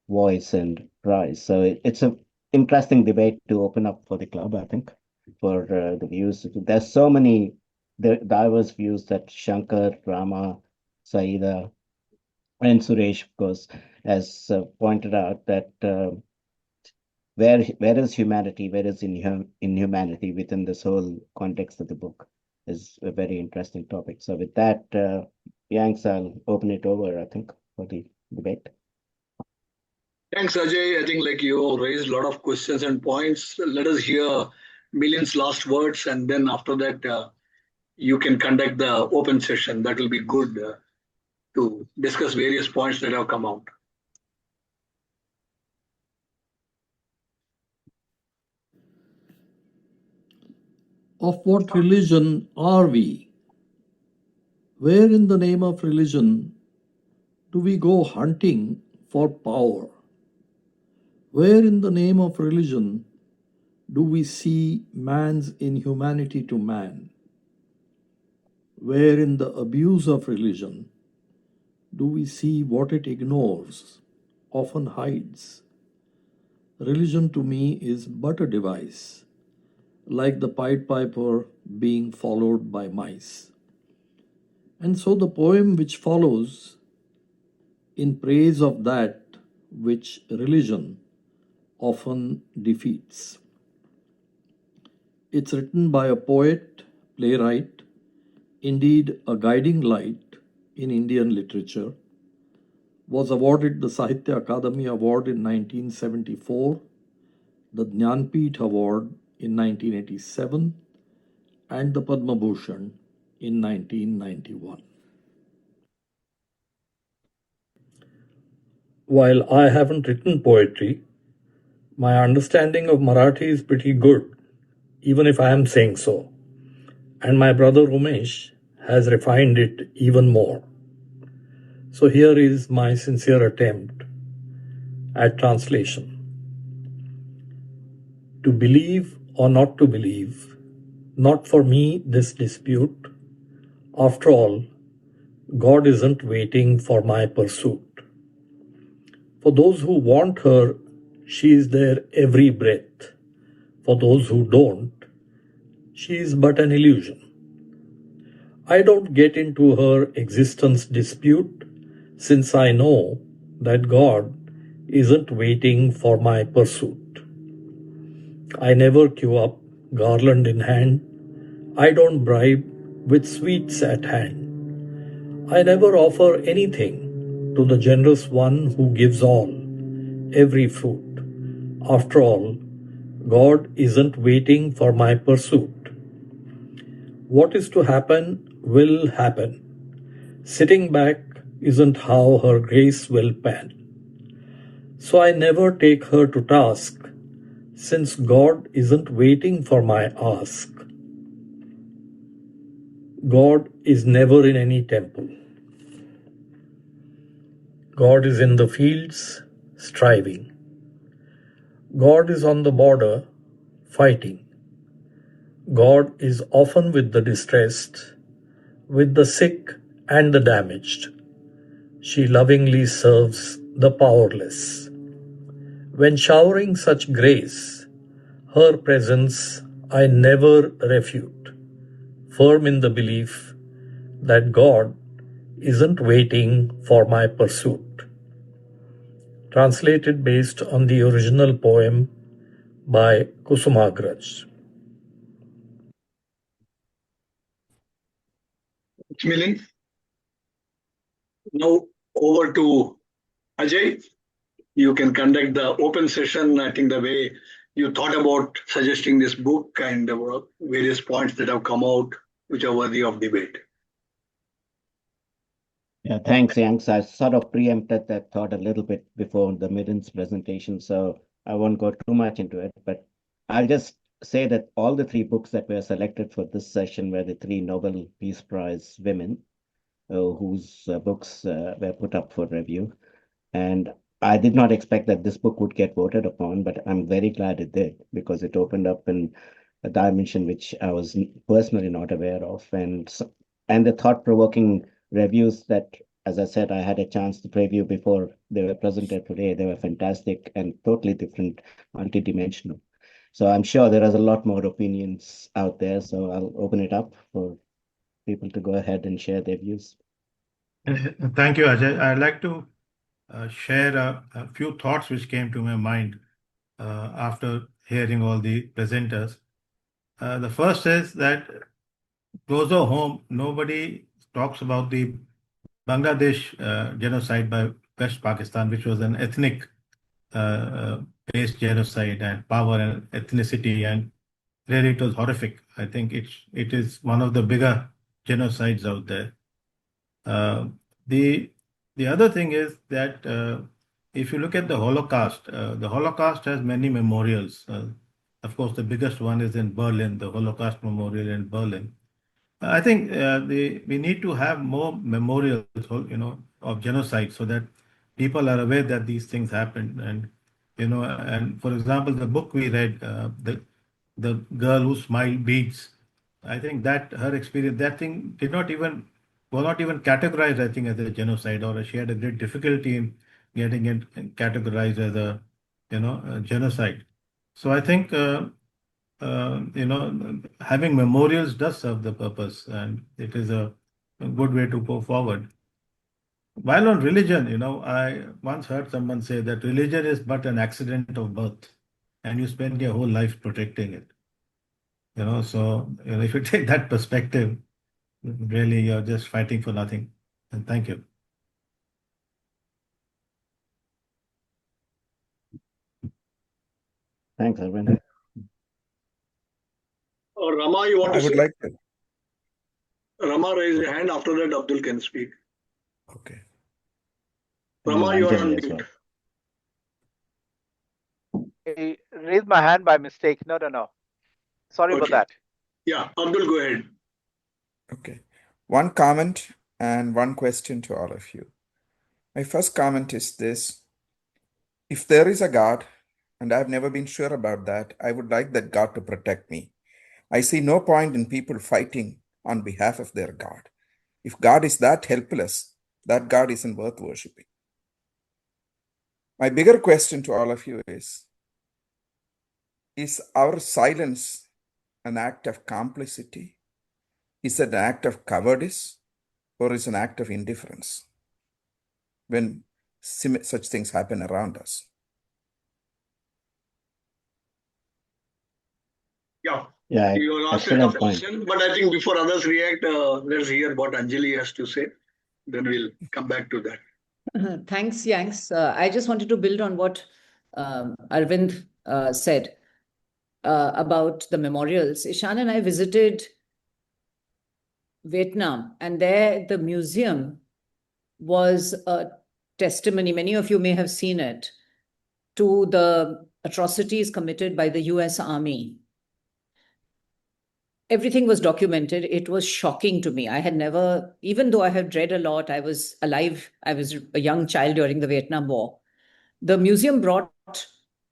voice and prize. So it's an interesting debate to open up for the club, I think, for the views. There's so many diverse views that Shankar, Rama, Saida, and Suresh, of course, has pointed out that where is humanity, where is inhumanity within this whole context of the book is a very interesting topic. So with that, Yanks, I'll open it over, I think, for the debate. Thanks, Ajay. I think like you raised a lot of questions and points. Let us hear Million's last words, and then after that, you can conduct the open session. That will be good to discuss various points that have come out. Of what religion are we? Where in the name of religion do we go hunting for power? Where in the name of religion do we see man's inhumanity to man? Where in the abuse of religion do we see what it ignores, often hides? Religion to me is but a device, like the Pied Piper being followed by mice. And so the poem which follows, in praise of that which religion often defeats. It's written by a poet, playwright, indeed a guiding light in Indian literature, was awarded the Sahitya Akademi Award in 1974, the Jnanpith Award in 1987, and the Padma Bhushan in 1991. While I haven't written poetry, my understanding of Marathi is pretty good, even if I am saying so. And my brother Umesh has refined it even more. So here is my sincere attempt at translation. To believe or not to believe, not for me this dispute. After all, God isn't waiting for my pursuit. For those who want her, she is there every breath. For those who don't, she is but an illusion. I don't get into her existence dispute, since I know that God isn't waiting for my pursuit. I never queue up, garland in hand. I don't bribe with sweets at hand. I never offer anything to the generous one who gives all, every fruit. After all, God isn't waiting for my pursuit. What is to happen will happen. Sitting back isn't how her grace will pan. So I never take her to task, since God isn't waiting for my ask. God is never in any temple. God is in the fields, striving. God is on the border, fighting. God is often with the distressed, with the sick and the damaged. She lovingly serves the powerless. When showering such grace, her presence I never refute, firm in the belief that God isn't waiting for my pursuit. Translated based on the original poem by Kusumagraj. Milind. Now over to Ajay. You can conduct the open session. I think the way you thought about suggesting this book and various points that have come out, which are worthy of debate. Yeah, thanks, Yanks. I sort of preempted that thought a little bit before the Midden's presentation, so I won't go too much into it, but I'll just say that all the three books that were selected for this session were the three Nobel Peace Prize women whose books were put up for review. And I did not expect that this book would get voted upon, but I'm very glad it did, because it opened up in a dimension which I was personally not aware of. And the thought-provoking reviews that, as I said, I had a chance to preview before they were presented today. They were fantastic and totally different, multidimensional. So I'm sure there is a lot more opinions out there. So I'll open it up for people to go ahead and share their views. Thank you, Ajay. I'd like to share a few thoughts which came to my mind after hearing all the presenters. The first is that closer home, nobody talks about the Bangladesh genocide by West Pakistan, which was an ethnic based genocide and power and ethnicity, and really it was horrific. I think it is one of the bigger genocides out there. The other thing is that if you look at the Holocaust has many memorials. Of course, the biggest one is in Berlin, the Holocaust Memorial in Berlin. I think we need to have more memorials, of genocide, so that people are aware that these things happened. And and for example, the book we read, the girl who smiled beads. I think that her experience, that thing was not even categorized, I think, as a genocide, or she had a great difficulty in getting it categorized as a genocide. So I think having memorials does serve the purpose, and it is a good way to go forward. While on religion, I once heard someone say that religion is but an accident of birth, and you spend your whole life protecting it. So if you take that perspective, really you're just fighting for nothing. And thank you. Thanks, Arvind. Rama, you want to I would say? like to. Rama raised a hand. After that, Abdul can speak. Okay. Rama, you are on Anjali as mute. well. I raised my hand by mistake. No. Sorry about Okay. that. Yeah, Abdul, go ahead. Okay. One comment and one question to all of you. My first comment is this. If there is a God, and I've never been sure about that, I would like that God to protect me. I see no point in people fighting on behalf of their God. If God is that helpless, that God isn't worth worshipping. My bigger question to all of you is our silence an act of complicity? Is it an act of cowardice, or is it an act of indifference when such things happen around us? Yeah, you asked a excellent tough point. question, but I think before others react, let's hear what Anjali has to say. Then we'll come back to that. Thanks, Yanks. I just wanted to build on what Arvind said about the memorials. Ishan and I visited Vietnam, and there the museum was a testimony, many of you may have seen it, to the atrocities committed by the US Army. Everything was documented. It was shocking to me. I had never, even though I had read a lot, I was alive, I was a young child during the Vietnam War. The museum brought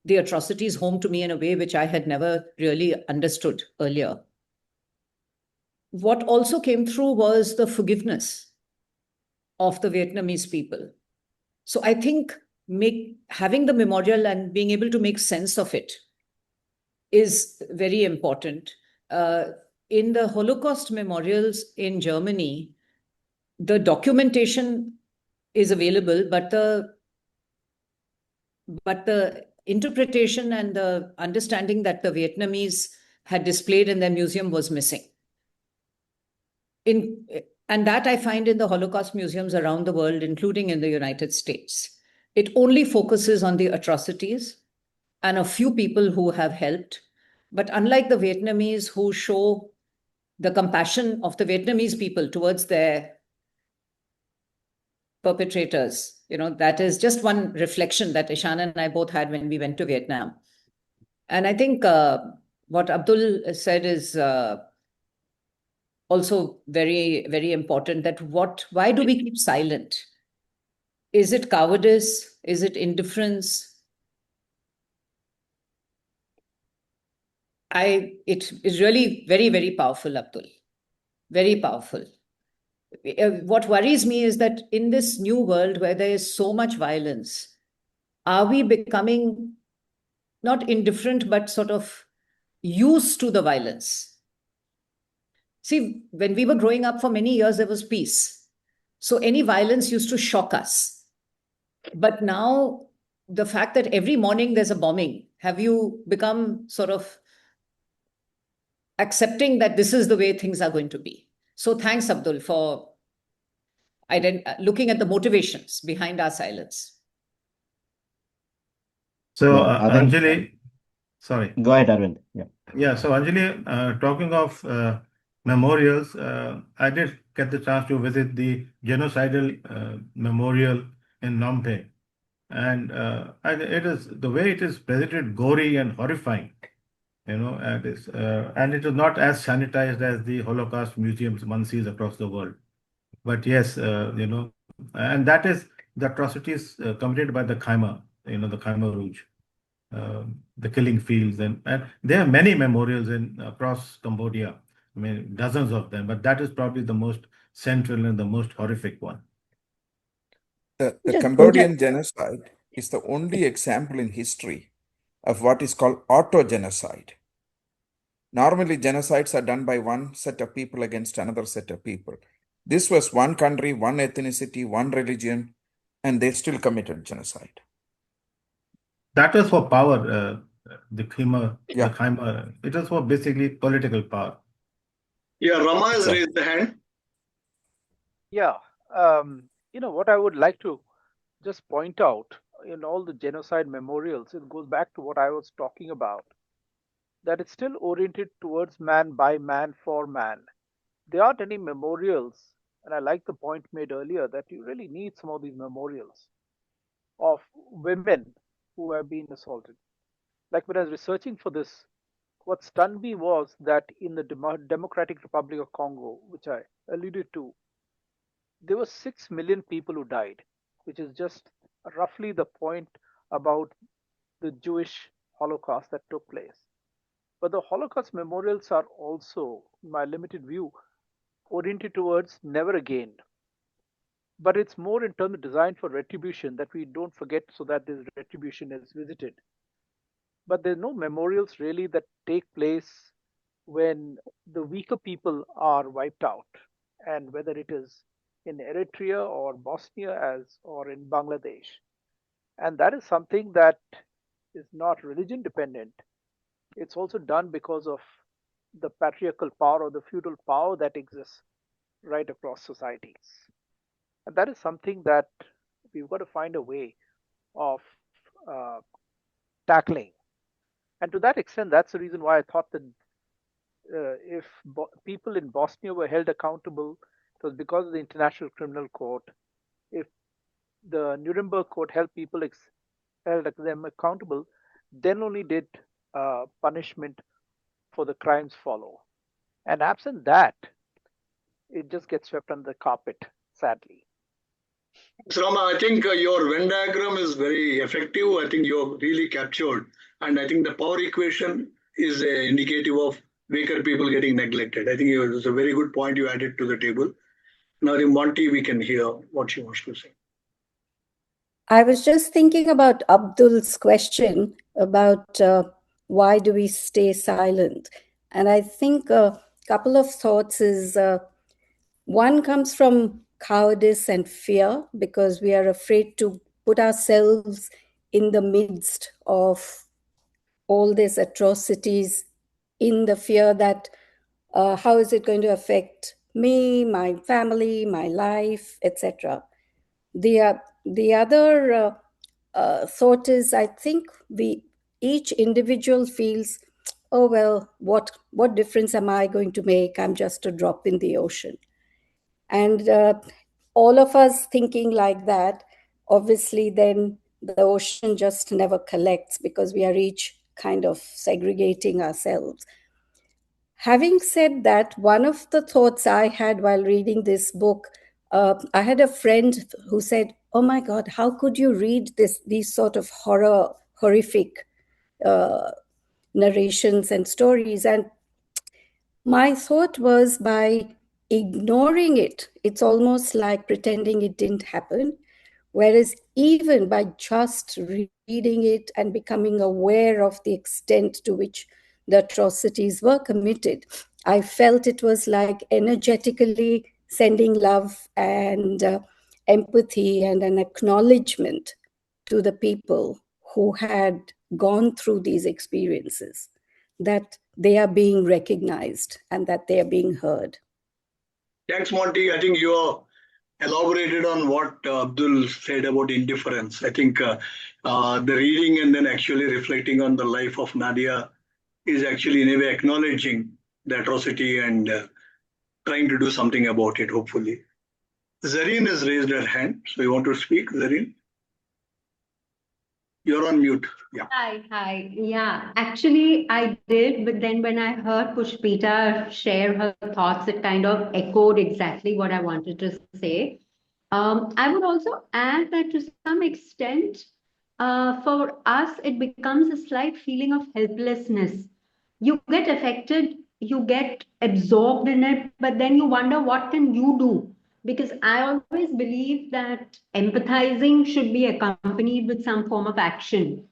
the atrocities home to me in a way which I had never really understood earlier. What also came through was the forgiveness of the Vietnamese people. So I think having the memorial and being able to make sense of it is very important. In the Holocaust memorials in Germany, the documentation is available, but the interpretation and the understanding that the Vietnamese had displayed in their museum was missing. And that I find in the Holocaust museums around the world, including in the United States. It only focuses on the atrocities and a few people who have helped. But unlike the Vietnamese, who show the compassion of the Vietnamese people towards their perpetrators, that is just one reflection that Ishan and I both had when we went to Vietnam. And I think what Abdul said is also very, very important, that why do we keep silent? Is it cowardice? Is it indifference? It is really very, very powerful, Abdul. Very powerful. What worries me is that in this new world where there is so much violence, are we becoming not indifferent, but sort of used to the violence? See, when we were growing up for many years, there was peace. So any violence used to shock us. But now the fact that every morning there's a bombing, have you become sort of accepting that this is the way things are going to be? So thanks, Abdul, for looking at the motivations behind our silence. So, Yeah, Anjali, sorry. Go ahead, Arvind. Yeah. Yeah, so Anjali, talking of memorials, I did get the chance to visit the genocidal memorial in Phnom Penh. And it is the way it is presented, gory and horrifying, and it is not as sanitized as the Holocaust museums one sees across the world. But yes, and that is the atrocities committed by the Khmer, the Khmer Rouge, the killing fields, and there are many memorials across Cambodia. I mean, dozens of them, but that is probably the most central and the most horrific one. The Cambodian genocide is the only example in history of what is called auto-genocide. Normally, genocides are done by one set of people against another set of people. This was one country, one ethnicity, one religion, and they still committed genocide. That was for power, the Khmer. It was for basically political power. Yeah, Rama has raised the hand. Yeah, what I would like to just point out in all the genocide memorials, it goes back to what I was talking about, that it's still oriented towards man, by man, for man. There aren't any memorials, and I like the point made earlier that you really need some of these memorials of women who have been assaulted. Like when I was researching for this, what stunned me was that in the Democratic Republic of Congo, which I alluded to, there were 6 million people who died, which is just roughly the point about the Jewish Holocaust that took place. But the Holocaust memorials are also, in my limited view, oriented towards never again. But it's more in terms of design for retribution, that we don't forget so that this retribution is visited. But there are no memorials really that take place when the weaker people are wiped out, and whether it is in Eritrea or Bosnia or in Bangladesh. And that is something that is not religion dependent. It's also done because of the patriarchal power or the feudal power that exists right across societies. And that is something that we've got to find a way of tackling. And to that extent, that's the reason why I thought that if people in Bosnia were held accountable, it was because of the International Criminal Court. If the Nuremberg Court held people held them accountable, then only did punishment for the crimes follow. And absent that, it just gets swept under the carpet, sadly. So, Rama, I think your Venn diagram is very effective. I think you're really captured. And I think the power equation is indicative of weaker people getting neglected. I think it was a very good point you added to the table. Now, in Monty, we can hear what she wants to say. I was just thinking about Abdul's question about why do we stay silent? And I think a couple of thoughts is one comes from cowardice and fear, because we are afraid to put ourselves in the midst of all these atrocities, in the fear that how is it going to affect me, my family, my life, etc. The other thought is, I think each individual feels, oh well, what difference am I going to make? I'm just a drop in the ocean. And all of us thinking like that, obviously then the ocean just never collects, because we are each kind of segregating ourselves. Having said that, one of the thoughts I had while reading this book, I had a friend who said, oh my God, how could you read these sort of horrific narrations and stories? And my thought was, by ignoring it, it's almost like pretending it didn't happen. Whereas even by just reading it and becoming aware of the extent to which the atrocities were committed, I felt it was like energetically sending love and empathy and an acknowledgement to the people who had gone through these experiences, that they are being recognized and that they are being heard. Thanks, Monty. I think you elaborated on what Abdul said about indifference. I think the reading and then actually reflecting on the life of Nadia is actually in a way acknowledging the atrocity and trying to do something about it, hopefully. Zareen has raised her hand, so you want to speak, Zareen? You're on mute. Yeah. Hi. Yeah, actually I did, but then when I heard Pushpita share her thoughts, it kind of echoed exactly what I wanted to say. I would also add that to some extent, for us, it becomes a slight feeling of helplessness. You get affected, you get absorbed in it, but then you wonder, what can you do? Because I always believe that empathizing should be accompanied with some form of action.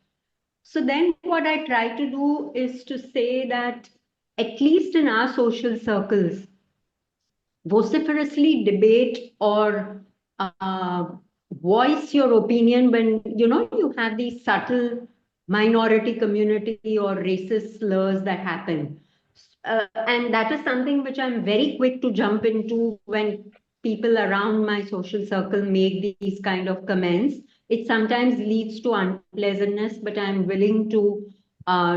So then what I try to do is to say that, at least in our social circles, vociferously debate or voice your opinion when you have these subtle minority community or racist slurs that happen. And that is something which I'm very quick to jump into when people around my social circle make these kind of comments. It sometimes leads to unpleasantness, but I'm willing to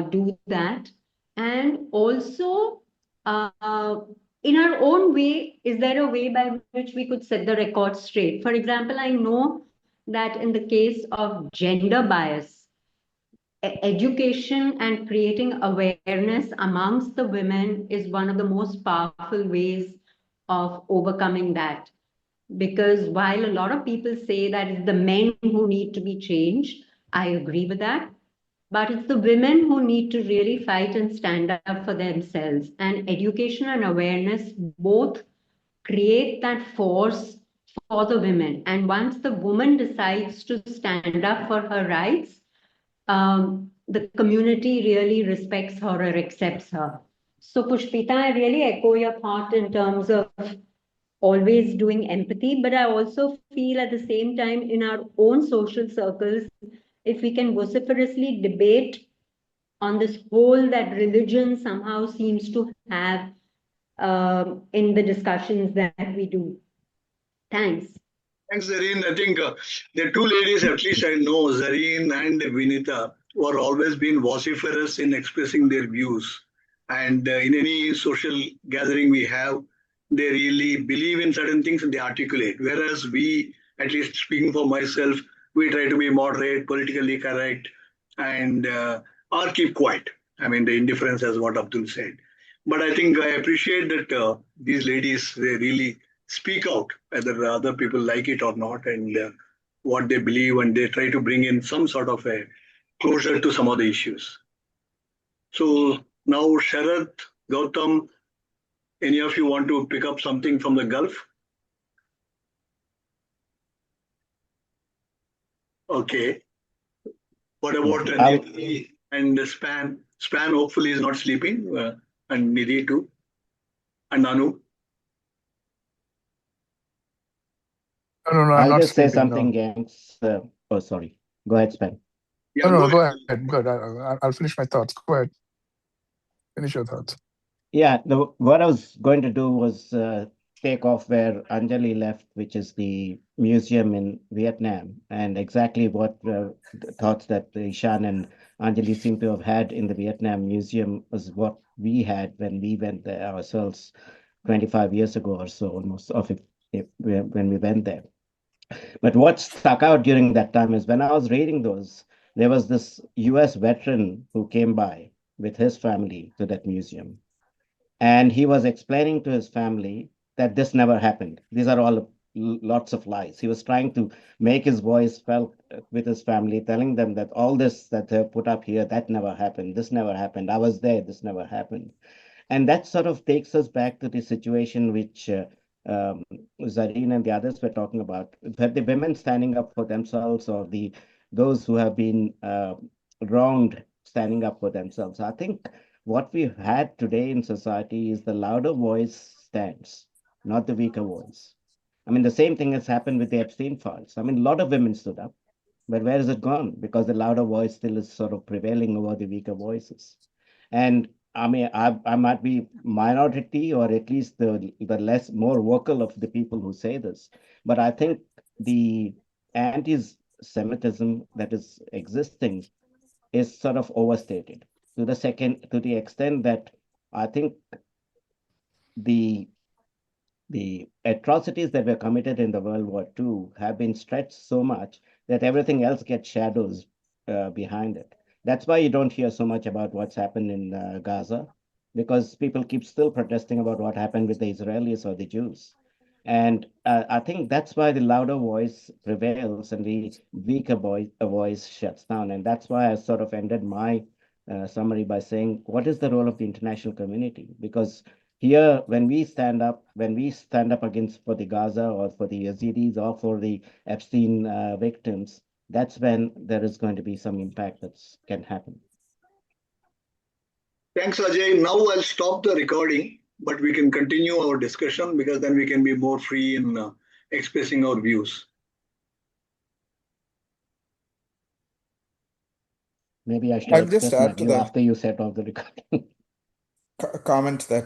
do that. And also, in our own way, is there a way by which we could set the record straight? For example, I know that in the case of gender bias, education and creating awareness amongst the women is one of the most powerful ways of overcoming that. Because while a lot of people say that it's the men who need to be changed, I agree with that. But it's the women who need to really fight and stand up for themselves. And education and awareness both create that force for the women. And once the woman decides to stand up for her rights, the community really respects her or accepts her. So Pushpita, I really echo your thought in terms of always doing empathy, but I also feel at the same time in our own social circles, if we can vociferously debate on this whole that religion somehow seems to have in the discussions that we do. Thanks. Thanks, Zareen. I think the two ladies, at least I know, Zareen and Vinita, who are always been vociferous in expressing their views. And in any social gathering we have, they really believe in certain things and they articulate. Whereas we, at least speaking for myself, we try to be moderate, politically correct, and or keep quiet. I mean, the indifference, as what Abdul said. But I think I appreciate that these ladies, they really speak out, whether other people like it or not, and what they believe, and they try to bring in some sort of a closure to some of the issues. So now, Sharath, Gautam, any of you want to pick up something from the Gulf? Okay. What about Nidhi and Span? Span hopefully is not sleeping, and Nidhi too, and Anu. No, I'm I'll not just say sleeping, something, no. gangs. Oh, sorry. Go ahead, Span. Yeah, No, go ahead. Good. I'll finish my thoughts. Go ahead. Finish your thoughts. Yeah, what I was going to do was take off where Anjali left, which is the museum in Vietnam, and exactly what thoughts that Ishan and Anjali seem to have had in the Vietnam Museum was what we had when we went there ourselves 25 years ago or so, almost, when we went there. But what stuck out during that time is when I was reading those, there was this US veteran who came by with his family to that museum. And he was explaining to his family that this never happened. These are all lots of lies. He was trying to make his voice felt with his family, telling them that all this that they put up here, that never happened. This never happened. I was there. This never happened. And that sort of takes us back to the situation which Zareen and the others were talking about, that the women standing up for themselves, or those who have been wronged standing up for themselves. I think what we've had today in society is the louder voice stands, not the weaker voice. I mean, the same thing has happened with the Epstein files. I mean, a lot of women stood up, but where is it gone? Because the louder voice still is sort of prevailing over the weaker voices. And I mean, I might be minority, or at least the more vocal of the people who say this, but I think the anti-Semitism that is existing is sort of overstated to the extent that I think the atrocities that were committed in the World War II have been stretched so much that everything else gets shadows behind it. That's why you don't hear so much about what's happened in Gaza, because people keep still protesting about what happened with the Israelis or the Jews. And I think that's why the louder voice prevails and the weaker voice shuts down. And that's why I sort of ended my summary by saying, what is the role of the international community? Because here, when we stand up against for the Gaza or for the Yazidis or for the Epstein victims, that's when there is going to be some impact that can happen. Thanks, Ajay. Now I'll stop the recording, but we can continue our discussion, because then we can be more free in expressing our views. Maybe I should I'll just express my add to view that after you set off the recording. comment that